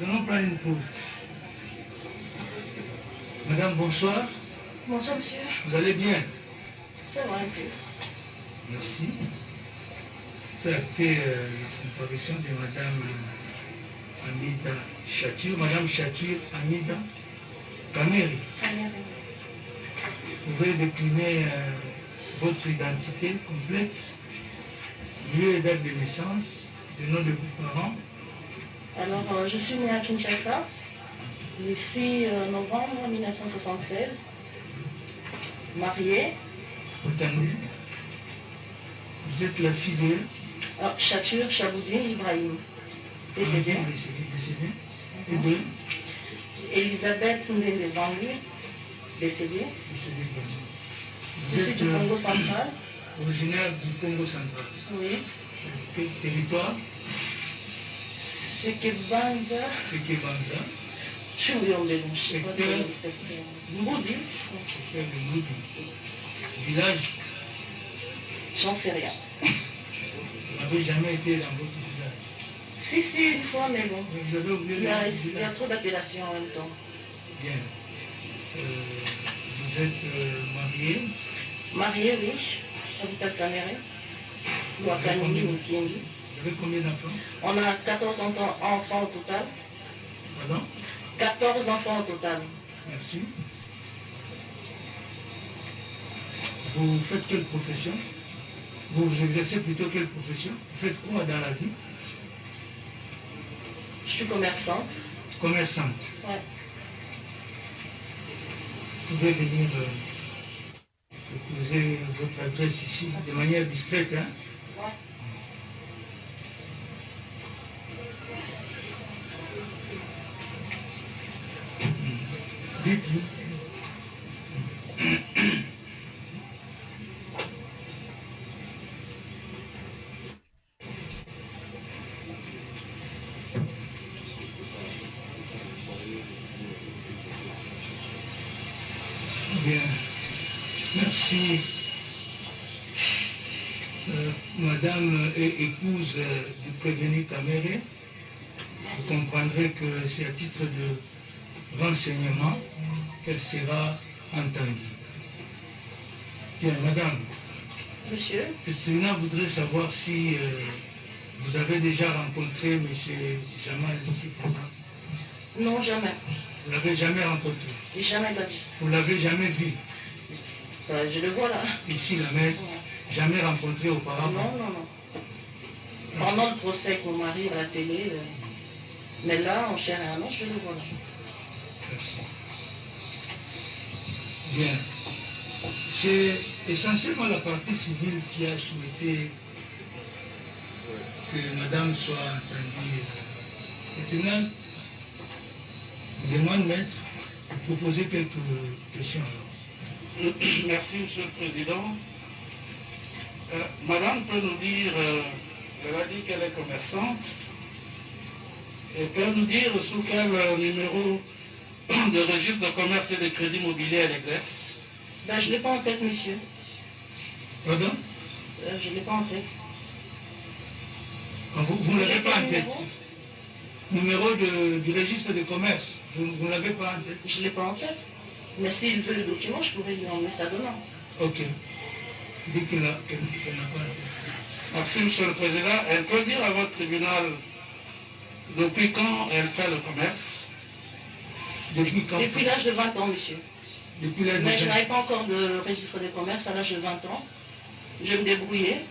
allons prendre une pause. Madame, bonsoir. Bonsoir, monsieur. Vous allez bien? Ça va un peu. Merci. Je peux acter la comparution de Madame Amida Chatur. Madame Chatur Amida Kameri. Vous pouvez décliner votre identité complète, lieu et date de naissance, le nom de vos parents. Alors, je suis née à Kinshasa, le 6 novembre 1976, mariée. Vous êtes la fille de Chatur Chaboudine Ibrahim, décédée. Décédée. Et de Elisabeth Ndende Vangu, décédée. Je suis du Congo central. Originaire du Congo central. Oui. Quel territoire? C'est Kebanza. C'est Kebanza. Je suis Mouyombé, je sais pas de secteur. Mboudi, je pense. Secteur de Mboudi. Village? J'en sais rien. Vous n'avez jamais été dans votre village? Si, une fois, mais bon. Vous avez oublié Il y a trop d'appellations en même temps. Bien. Vous êtes marié? Mariée, oui. J'habite à Caméré. Ou à Kanini, Mukiendi. Vous avez combien d'enfants? On a 14 enfants au total. Pardon? 14 enfants au total. Merci. Vous faites quelle profession? Vous exercez plutôt quelle profession? Vous faites quoi dans la vie? Je suis commerçante. Commerçante. Ouais. Vous pouvez venir poser votre adresse ici de manière discrète, hein? Ouais. Dites-vous. Bien. Merci. Madame est épouse du prévenu Kamere. Vous comprendrez que c'est à titre de renseignement qu'elle sera entendue. Bien, madame. Monsieur? Le tribunal voudrait savoir si vous avez déjà rencontré M. Jamal ici présent. Non, jamais. Vous ne l'avez jamais rencontré? Jamais de la vie. Vous ne l'avez jamais vu? Je le vois là. Ici, la mère, jamais rencontré auparavant? Non. Pendant le procès avec mon mari à la télé, mais là, en chair et en os, je le vois là. Merci. Bien. C'est essentiellement la partie civile qui a souhaité que madame soit entendue. Le tribunal demande, maître, de proposer quelques questions. Merci, Monsieur le Président. Madame peut nous dire, elle a dit qu'elle est commerçante, et peut nous dire sous quel numéro de registre de commerce et de crédit immobilier elle exerce? Ben, je ne l'ai pas en tête, monsieur. Pardon? Je ne l'ai pas en tête. Vous ne l'avez pas en tête? Numéro du registre de commerce, vous ne l'avez pas en tête? Je ne l'ai pas en tête. Mais s'il veut le document, je pourrais lui emmener ça demain. Ok. Dès qu'elle n'a pas en tête. Merci, Monsieur le Président. Elle peut dire à votre tribunal depuis quand elle fait le commerce? Depuis quand? Depuis l'âge de 20 ans, monsieur. Depuis l'âge de 20 ans. Mais je n'avais pas encore de registre de commerce à l'âge de 20 ans. Je me débrouillais.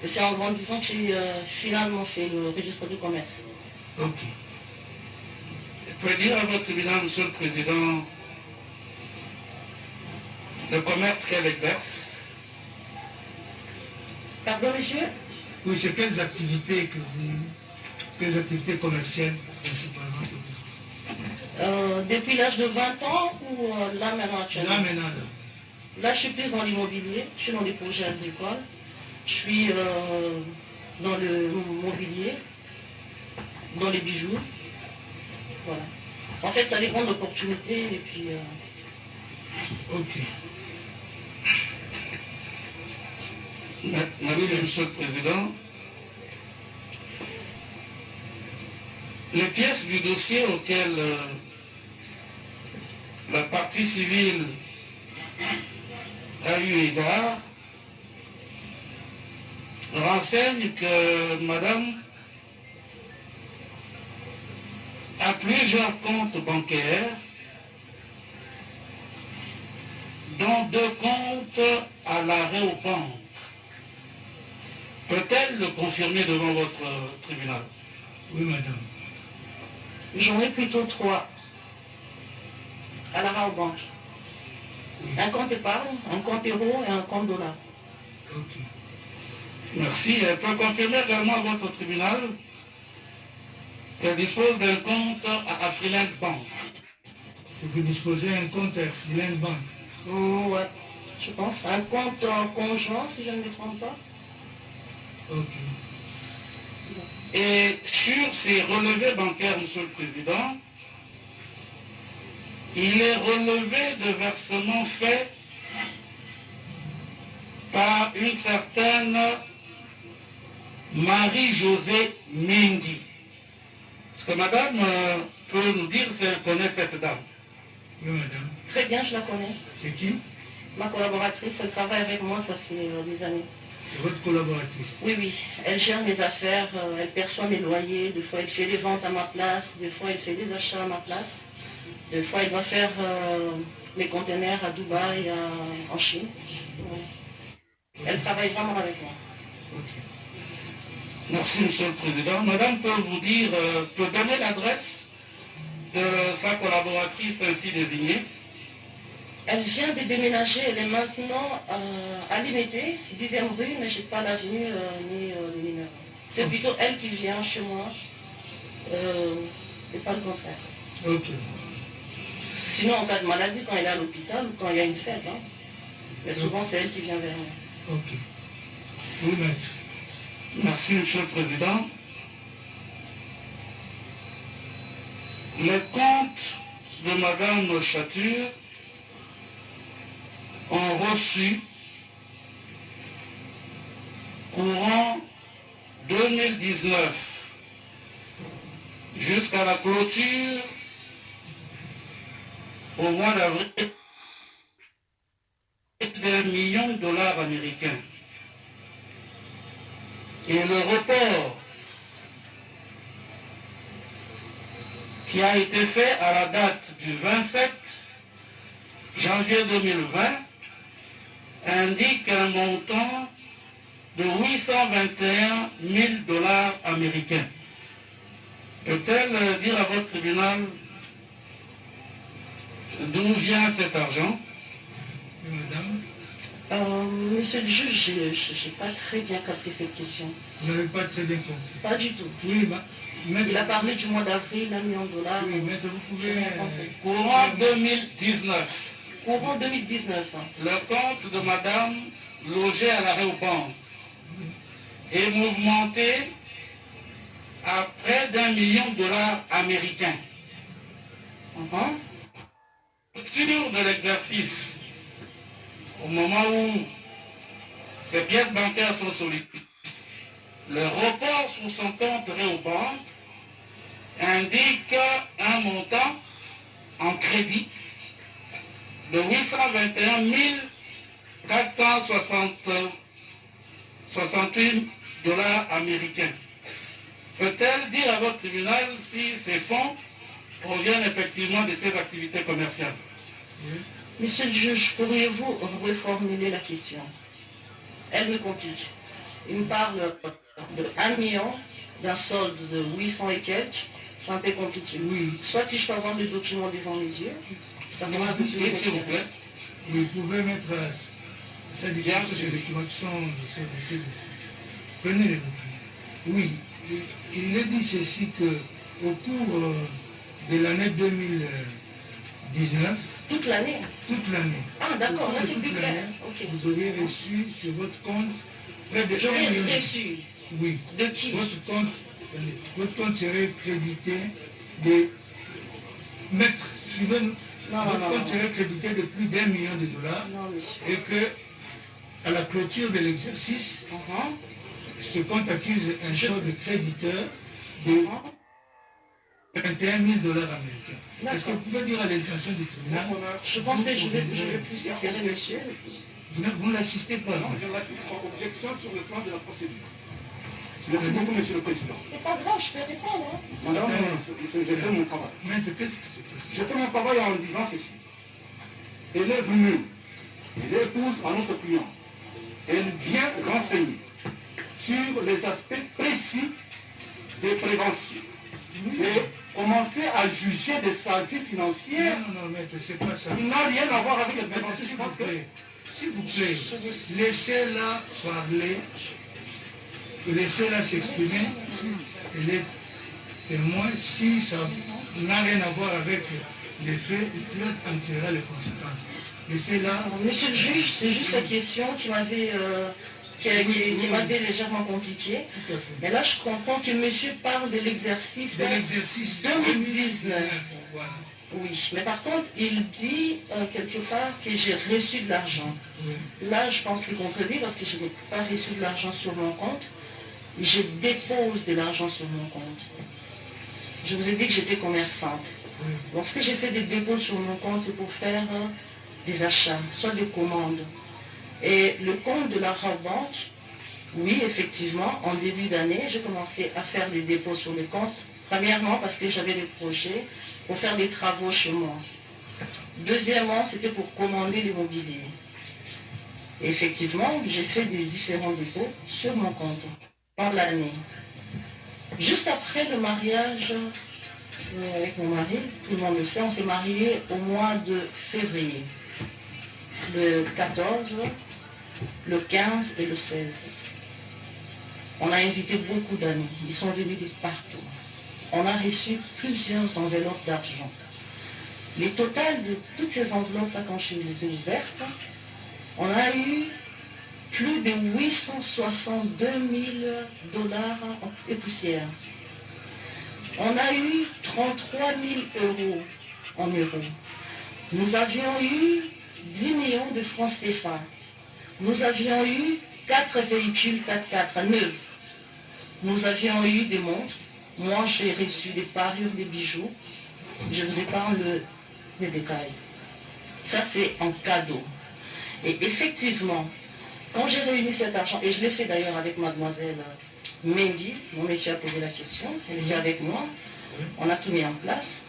Et c'est en grandissant que j'ai finalement fait le registre de commerce. Ok. Elle peut dire à votre tribunal, Monsieur le Président, le commerce qu'elle exerce? Pardon, monsieur? Oui, c'est quelles activités quelles activités commerciales principalement? Depuis l'âge de 20 ans ou là maintenant actuellement? Là maintenant. Là, je suis plus dans l'immobilier, je suis dans les projets agricoles, je suis dans le mobilier, dans les bijoux. Voilà. En fait, ça dépend de l'opportunité et puis... Ok. Merci, Monsieur le Président. les pièces du dossier auquel la partie civile a eu égard renseignent que madame a plusieurs comptes bancaires, dont 2 comptes à l'arrêt aux banques. Peut-elle le confirmer devant votre tribunal? Oui, madame. J'en ai plutôt 3 à l'arrêt aux banques. Oui. Un compte épargne, un compte euro et un compte dollar. Ok. Merci. Elle peut confirmer également à votre tribunal qu'elle dispose d'un compte à Afriland Bank. Vous disposez d'un compte à Freeland Bank. Ouais, je pense. Un compte en conjoint, si je ne me trompe pas. Ok. Et sur ces relevés bancaires, Monsieur le Président, il est relevé de versements faits par une certaine Marie-Josée Mendy. Ce que madame peut nous dire si elle connaît cette dame. Oui, madame. Très bien, je la connais. C'est qui? Ma collaboratrice, elle travaille avec moi, ça fait des années. C'est votre collaboratrice. Oui, oui. Elle gère mes affaires, elle perçoit mes loyers, des fois elle fait des ventes à ma place, des fois elle fait des achats à ma place, des fois elle va faire mes conteneurs à Dubaï, en Chine. Ouais. Elle travaille vraiment avec moi. Ok. Merci, Monsieur le Président. Madame peut vous dire, peut donner l'adresse de sa collaboratrice ainsi désignée. Elle vient de déménager, elle est maintenant à Limité, 10e rue, mais je n'ai pas l'avenue ni le numéro. C'est plutôt elle qui vient chez moi, et pas le contraire. Ok. Sinon, en cas de maladie, quand elle est à l'hôpital ou quand il y a une fête, hein, mais souvent c'est elle qui vient vers moi. Ok. Oui, maître. Merci, Monsieur le Président. Les comptes de Madame Chature ont reçu courant 2019 jusqu'à la clôture au mois d'avril d'1 million de dollars américains. Et le report qui a été fait à la date du 27 janvier 2020 indique un montant de 821 000 dollars américains. Peut-elle dire à votre tribunal d'où vient cet argent? Oui, madame. Monsieur le juge, je n'ai pas très bien capté cette question. Vous n'avez pas très bien compris. Pas du tout. Oui, maître. Il a parlé du mois d'avril, 1 million de dollars. Oui, maître, vous pouvez... Courant 2019. Courant 2019. Hein. Le compte de madame logée à l'arrêt aux banques est mouvementé à près d'1 million de dollars américains. Structure de l'exercice, au moment où ces pièces bancaires sont sollicitées, le report sur son compte arrêt aux banques indique un montant en crédit de 821 468 dollars américains. Peut-elle dire à votre tribunal si ces fonds proviennent effectivement de ces activités commerciales? Oui. Monsieur le juge, pourriez-vous reformuler la question? Elle me complique. Il me parle de 1 million, d'un solde de 800 et quelques. C'est un peu compliqué. Oui. Soit si je peux avoir le document devant mes yeux, ça pourra un peu plus Oui, s'il vous éclairer. plaît. Oui, vous pouvez mettre à sa Bien disposition sûr. les documents qui sont de ce dossier. Prenez les documents. Oui, il est dit ceci que au cours de l'année 2019, Toute l'année. toute l'année, Ah d'accord, là au cours de c'est toute plus clair. l'année, Ok. vous aurez reçu sur votre compte près de J'aurais 1 million. reçu. Oui. De qui? Votre compte serait crédité de mettre, suivez, Non, votre non, compte non. serait crédité de plus d'1 million de dollars Non, monsieur. et que à la clôture de l'exercice, Uh-huh. ce compte accuse un Je- solde créditeur de Uh-huh. 21 000 dollars américains. Est-ce que vous pouvez dire à l'intention du tribunal? Je pense que je vais plus éclairer, monsieur. Vous ne l'assistez pas? Non, je l'assiste pas. Objection sur le plan de la procédure. Merci beaucoup, monsieur le président. C'est pas grave, je peux répondre. Hein. Madame, j'ai fait mon travail. Maître, qu'est-ce que c'est? J'ai fait mon travail en disant ceci. Elle est venue, elle est épouse à notre client. Elle vient renseigner sur les aspects précis de prévention. Et commencer à juger de sa vie financière. Non, non, maître, c'est pas ça. Il n'a rien à voir avec la Maître, prévention. s'il vous plaît, laissez-la parler, laissez-la s'exprimer. Elle est témoin. Si ça n'a rien à voir avec les faits, tu en tireras les conséquences. Laissez-la. Monsieur le juge, c'est juste la question qui m'avait légèrement compliquée. Tout à fait. Mais là, je comprends que monsieur parle de l'exercice 2019. Voilà. Oui, mais par contre, il dit quelque part que j'ai reçu de l'argent. Oui. Là, je pense qu'il contredit parce que je n'ai pas reçu de l'argent sur mon compte. Je dépose de l'argent sur mon compte. Je vous ai dit que j'étais commerçante. Oui. Lorsque j'ai fait des dépôts sur mon compte, c'est pour faire des achats, soit des commandes. Et le compte de la banque, oui, effectivement, en début d'année, j'ai commencé à faire des dépôts sur le compte. Premièrement, parce que j'avais des projets pour faire des travaux chez moi. Deuxièmement, c'était pour commander l'immobilier. Et effectivement, j'ai fait des différents dépôts sur mon compte dans l'année. Juste après le mariage avec mon mari, tout le monde le sait, on s'est mariés au mois de février. Le 14, le 15 et le 16. On a invité beaucoup d'amis. Ils sont venus de partout. On a reçu plusieurs enveloppes d'argent. Les totales de toutes ces enveloppes-là, quand je les ai ouvertes, on a eu plus de 862 000 dollars et poussière. On a eu 33 000 euros en euros. Nous avions eu 10 millions de francs CFA. Nous avions eu 4 véhicules 4x4 neufs. Nous avions eu des montres. Moi, j'ai reçu des parures, des bijoux. Je vous épargne les détails. Ça, c'est en cadeau. Et effectivement, quand j'ai réuni cet argent, et je l'ai fait d'ailleurs avec mademoiselle Mendy, mon monsieur a posé la question, elle était avec moi, on a tout mis en place.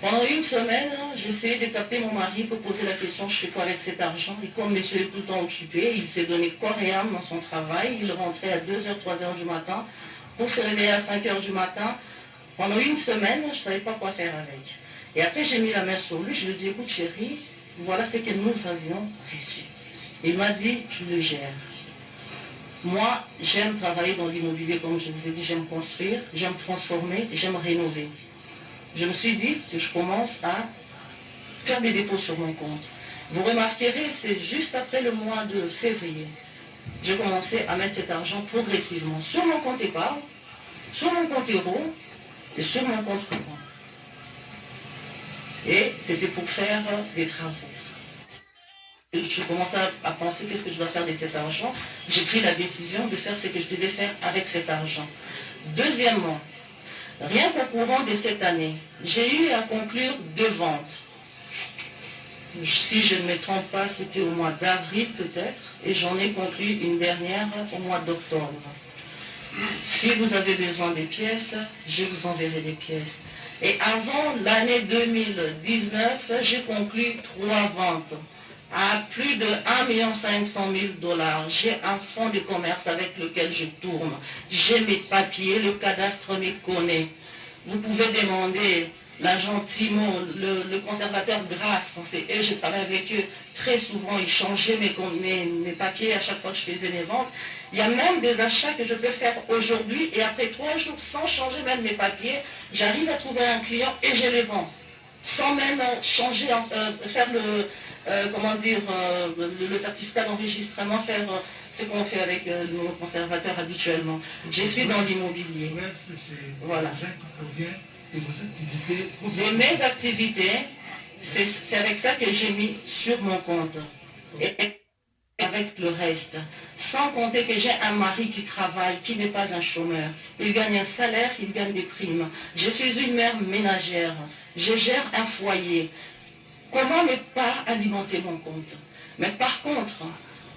Pendant une semaine, j'ai essayé de capter mon mari pour poser la question, je fais quoi avec cet argent? Et comme monsieur est tout le temps occupé, il s'est donné corps et âme dans son travail, il rentrait à 2h, 3h du matin, pour se réveiller à 5h du matin. Pendant une semaine, je ne savais pas quoi faire avec. Et après, j'ai mis la main sur lui, je lui ai dit, écoute chérie, voilà ce que nous avions reçu. Il m'a dit, tu le gères. Moi, j'aime travailler dans l'immobilier, comme je vous ai dit, j'aime construire, j'aime transformer, j'aime rénover. Je me suis dit que je commence à faire des dépôts sur mon compte. Vous remarquerez, c'est juste après le mois de février. J'ai commencé à mettre cet argent progressivement sur mon compte épargne, sur mon compte euro et sur mon compte courant. Et c'était pour faire des travaux. Et je commençais à penser qu'est-ce que je dois faire de cet argent. J'ai pris la décision de faire ce que je devais faire avec cet argent. Deuxièmement, rien qu'au courant de cette année, j'ai eu à conclure 2 ventes. Si je ne me trompe pas, c'était au mois d'avril peut-être, et j'en ai conclu une dernière au mois d'octobre. Si vous avez besoin des pièces, je vous enverrai des pièces. Et avant l'année 2019, j'ai conclu 3 ventes à plus de 1 500 000 dollars. J'ai un fonds de commerce avec lequel je tourne. J'ai mes papiers, le cadastre me connaît. Vous pouvez demander l'agent Timo, le conservateur Grasse, c'est eux, je travaille avec eux très souvent, ils changeaient mes papiers à chaque fois que je faisais mes ventes. Il y a même des achats que je peux faire aujourd'hui et après 3 jours, sans changer même mes papiers, j'arrive à trouver un client et je les vends. Sans même changer, faire le certificat d'enregistrement, faire ce qu'on fait avec nos conservateurs habituellement. Je suis dans l'immobilier. Voilà. De mes activités, c'est avec ça que j'ai mis sur mon compte. Et avec avec le reste. Sans compter que j'ai un mari qui travaille, qui n'est pas un chômeur. Il gagne un salaire, il gagne des primes. Je suis une mère ménagère. Je gère un foyer. Comment ne pas alimenter mon compte? Mais par contre,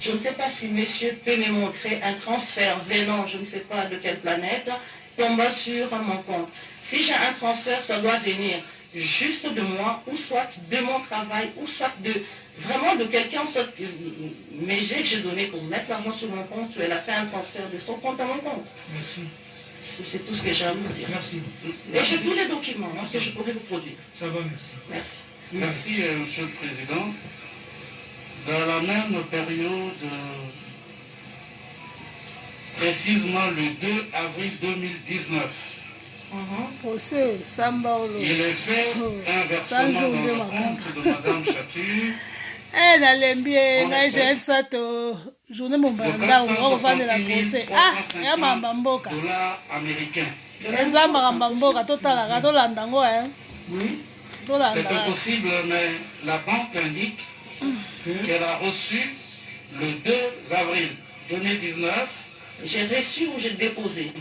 je ne sais pas si monsieur peut me montrer un transfert venant, je ne sais pas de quelle planète, tombant sur mon compte. Si j'ai un transfert, ça doit venir juste de moi, ou soit de mon travail, ou soit de vraiment de quelqu'un, mais j'ai donné pour mettre l'argent sur mon compte, elle a fait un transfert de son compte à mon compte. Merci. C'est tout ce que j'ai à vous dire. Merci. Et j'ai tous les documents que je pourrais vous produire. Ça va, merci. Merci. Merci, Monsieur le Président. Dans la même période, précisément le 2 avril 2019, il est fait un versement dans le compte de Madame Chatur. nalembi ngai j'ai sato journée mombanda on va de la procès ya mamba mboka eza mamba mboka totalaka tolanda ngo C'était possible, mais la banque indique qu'elle a reçu le 2 avril 2019. J'ai reçu ou j'ai déposé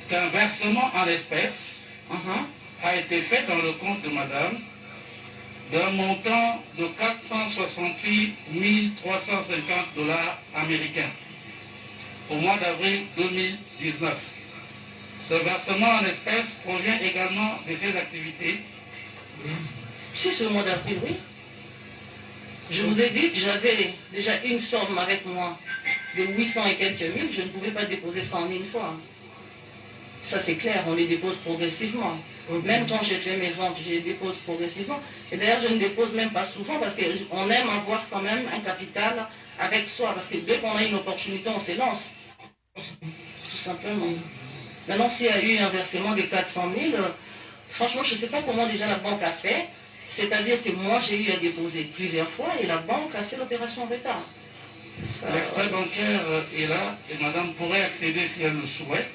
qu'un versement en espèces a été fait dans le compte de Madame d'un montant de 468 350 $ américains au mois d'avril 2019. Ce versement en espèces provient également de ses activités. Si c'est le mois d'avril, oui. Je vous ai dit que j'avais déjà une somme avec moi de 800 et quelques mille, je ne pouvais pas déposer 100 000 fois. Ça c'est clair, on les dépose progressivement. Même quand j'ai fait mes ventes, je les dépose progressivement. Et d'ailleurs, je ne dépose même pas souvent parce qu'on aime avoir quand même un capital avec soi. Parce que dès qu'on a une opportunité, on se lance. Tout simplement. Maintenant, s'il y a eu un versement de 400 000, franchement, je ne sais pas comment déjà la banque a fait. C'est-à-dire que moi, j'ai eu à déposer plusieurs fois et la banque a fait l'opération en retard. L'extrait bancaire est là et Madame pourrait accéder si elle le souhaite.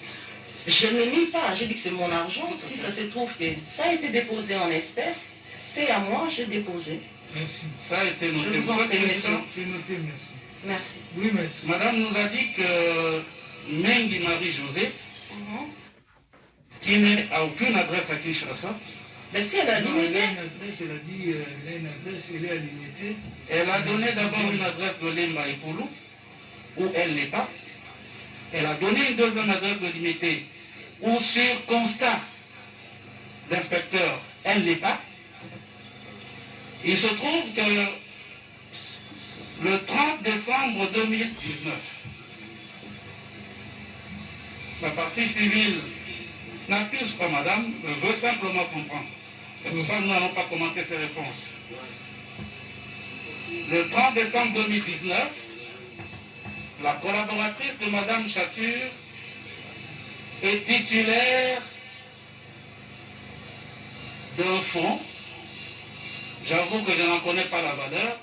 Je ne nie pas, j'ai dit que c'est mon argent. Si ça se trouve que ça a été déposé en espèces, c'est à moi, j'ai déposé. Merci. Ça a été noté. Je vous en prie, monsieur. C'est noté, merci. Merci. Oui, merci. Madame nous a dit que Mengi Marie-Josée, qui n'a aucune adresse à Kinshasa, mais si elle a Non, limité, elle a une adresse, elle a dit, elle a une adresse, elle est à l'unité. elle a donné d'abord une adresse de Lemba et Poulou, où elle n'est pas. Elle a donné une deuxième adresse de Limité, où sur constat d'inspecteur, elle n'est pas. Il se trouve que le 30 décembre 2019, la partie civile n'accuse pas madame, veut simplement comprendre. C'est pour ça que nous n'allons pas commenter ses réponses. Le 30 décembre 2019, la collaboratrice de madame Chatur est titulaire d'un fonds. J'avoue que je n'en connais pas la valeur,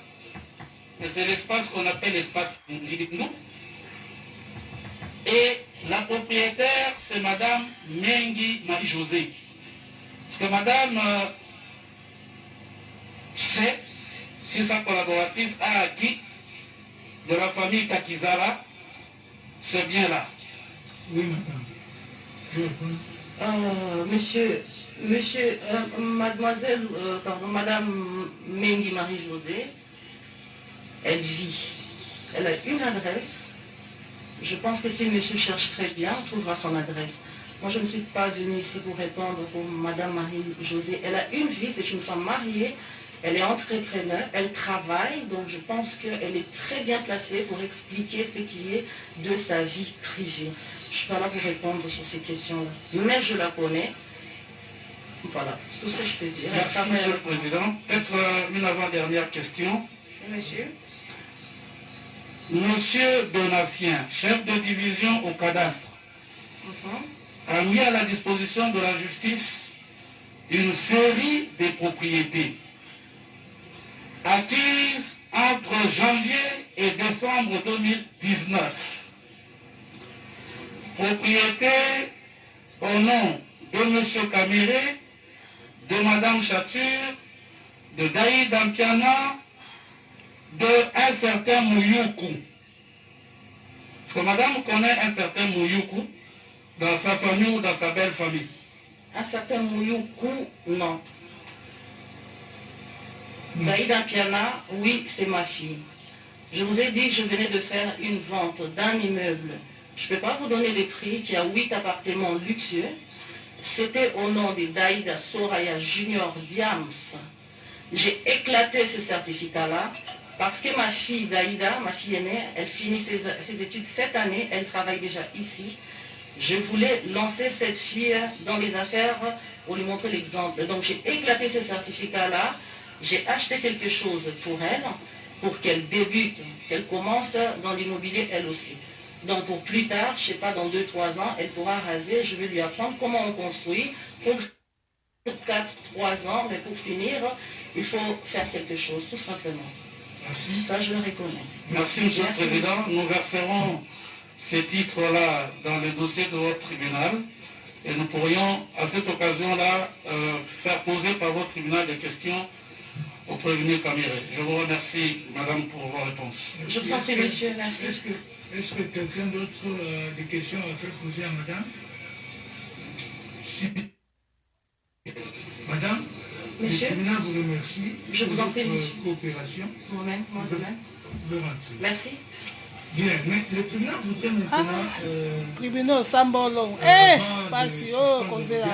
mais c'est l'espace qu'on appelle l'espace Ndilindou. Et la propriétaire, c'est madame Mengi Marie-Josée. Parce que madame sait si sa collaboratrice a acquis de la famille Takizara ce bien-là. Oui, madame. mademoiselle, madame Mengi Marie-Josée, elle vit. Elle a une adresse. Je pense que si monsieur cherche très bien, on trouvera son adresse. Moi, je ne suis pas venue ici pour répondre pour madame Marie-Josée. Elle a une vie, c'est une femme mariée. Elle est entrepreneur, elle travaille, donc je pense qu'elle est très bien placée pour expliquer ce qui est de sa vie privée. Je ne suis pas là pour répondre sur ces questions-là, mais je la connais. Voilà, c'est tout ce que je peux dire. Merci, Monsieur le Président. Peut-être une avant-dernière question. Monsieur? Monsieur Donatien, chef de division au cadastre, a mis à la disposition de la justice une série de propriétés acquises entre janvier et décembre 2019. Propriétés au nom de M. Kamere, de Mme Chatur, de Daïd Ampiana, d'un certain Mouyoukou. Est-ce que madame connaît un certain Mouyoukou dans sa famille ou dans sa belle famille? Un certain Mouyoukou, non. Daïda Piana, oui, c'est ma fille. Je vous ai dit que je venais de faire une vente d'un immeuble. Je ne peux pas vous donner les prix, qui a 8 appartements luxueux. C'était au nom de Daïda Soraya Junior Diams. J'ai éclaté ce certificat-là parce que ma fille Daïda, ma fille aînée, elle finit ses études cette année, elle travaille déjà ici. Je voulais lancer cette fille dans les affaires pour lui montrer l'exemple. Donc j'ai éclaté ce certificat-là, j'ai acheté quelque chose pour elle, pour qu'elle débute, qu'elle commence dans l'immobilier elle aussi. Donc pour plus tard, je ne sais pas, dans 2-3 ans, elle pourra raser, je vais lui apprendre comment on construit. Pour 4-3 ans, mais pour finir, il faut faire quelque chose, tout simplement. Merci. Ça, je le reconnais. Merci, Monsieur le Président. Nous verserons ces titres-là dans le dossier de votre tribunal et nous pourrions, à cette occasion-là, faire poser par votre tribunal des questions au prévenu Caméré. Je vous remercie, Madame, pour vos réponses. Je vous en prie, monsieur, merci. Est-ce que quelqu'un d'autre a des questions à faire poser à Madame? Si. Madame, monsieur, le tribunal vous remercie. Je vous en prie, monsieur. Coopération. Moi-même, moi-même. Vous rentrer. Merci. Bien, mais le tribunal voudrait maintenant... tribunal Sambolong. Pasi, kozela.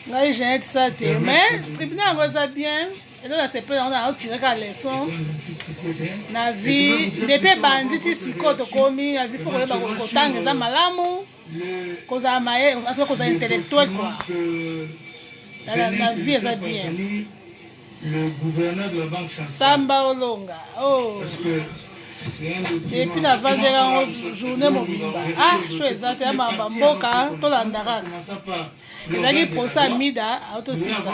Ngai j'ai ça te, mais tribunal ngoza bien. Et donc, c'est pas on a tiré la leçon. Na vie, depuis bandit ti sikoto komi, na vie faut que ba kotanga za malamu. Koza maye, on fait koza intellectuel quoi. La vie ça bien. Le gouverneur de la Banque centrale. Samba Olonga. Oh. Parce que depuis la vendeur journée mobimba. Ah, je suis exact à Mamba Mboka, to landara. commençant par Ezali procès Mida, auto 600.